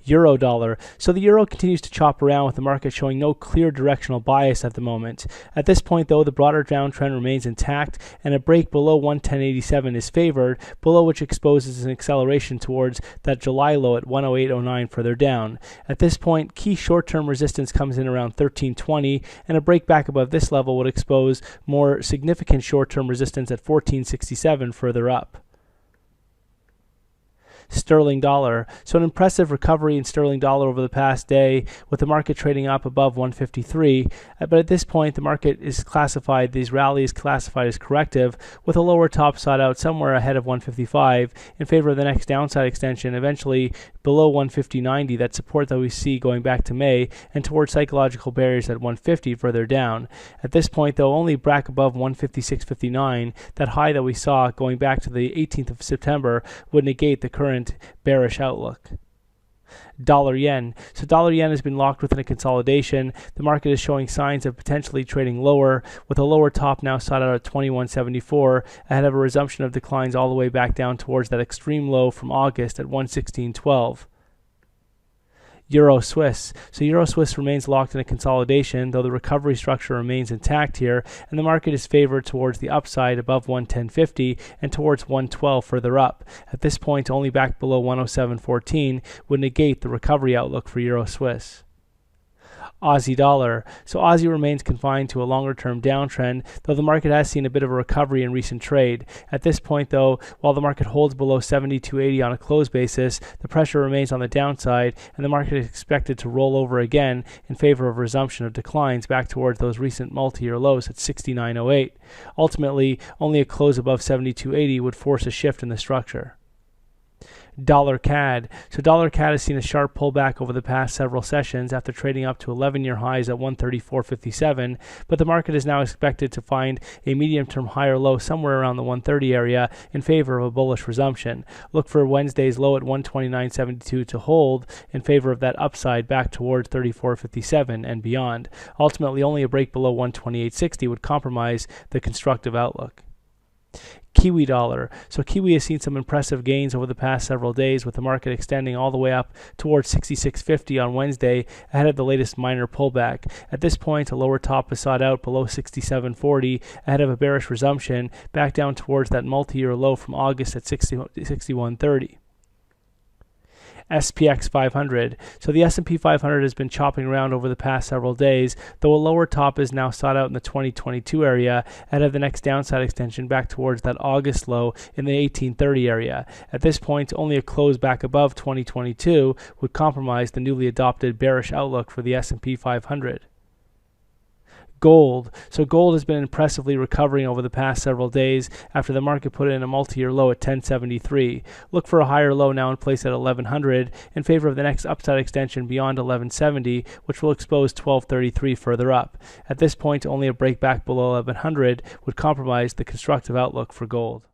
Euro dollar. So the euro continues to chop around with the market showing no clear directional bias at the moment. At this point though, the broader downtrend remains intact and a break below 110.87 is favored, below which exposes an acceleration towards that July low at 108.09 further down. At this point, key short-term resistance comes in around 13.20 and a break back above this level would expose more significant short-term resistance at 14.67 further up. Sterling dollar. So an impressive recovery in sterling dollar over the past day with the market trading up above 153. But at this point, the market is classified, these rallies classified as corrective with a lower top sought out somewhere ahead of 155 in favor of the next downside extension, eventually below 150.90, that support that we see going back to May, and towards psychological barriers at 150 further down. At this point, though, only a break above 156.59, that high that we saw going back to the 18th of September, would negate the current bearish outlook. Dollar yen. So dollar yen has been locked within a consolidation. The market is showing signs of potentially trading lower, with a lower top now sought out at 21.74 ahead of a resumption of declines all the way back down towards that extreme low from August at 116.12. Euro Swiss. So Euro Swiss remains locked in a consolidation, though the recovery structure remains intact here, and the market is favored towards the upside above 110.50 and towards 112 further up. At this point, only back below 107.14 would negate the recovery outlook for Euro Swiss. Aussie dollar. So Aussie remains confined to a longer-term downtrend, though the market has seen a bit of a recovery in recent trade. At this point, though, while the market holds below 72.80 on a close basis, the pressure remains on the downside, and the market is expected to roll over again in favor of resumption of declines back towards those recent multi-year lows at 69.08. Ultimately, only a close above 72.80 would force a shift in the structure. Dollar CAD. So dollar CAD has seen a sharp pullback over the past several sessions after trading up to 11-year highs at 134.57, but the market is now expected to find a medium-term higher low somewhere around the 130 area in favor of a bullish resumption. Look for Wednesday's low at 129.72 to hold in favor of that upside back towards 34.57 and beyond. Ultimately, only a break below 128.60 would compromise the constructive outlook. Kiwi dollar. So Kiwi has seen some impressive gains over the past several days, with the market extending all the way up towards 66.50 on Wednesday ahead of the latest minor pullback. At this point, a lower top is sought out below 67.40 ahead of a bearish resumption back down towards that multi-year low from August at 61.30. SPX 500. So the S&P 500 has been chopping around over the past several days, though a lower top is now sought out in the 2022 area ahead of the next downside extension back towards that August low in the 1830 area. At this point, only a close back above 2022 would compromise the newly adopted bearish outlook for the S&P 500. Gold. So gold has been impressively recovering over the past several days after the market put in a multi-year low at 1073. Look for a higher low now in place at 1100 in favor of the next upside extension beyond 1170, which will expose 1233 further up. At this point, only a break back below 1100 would compromise the constructive outlook for gold.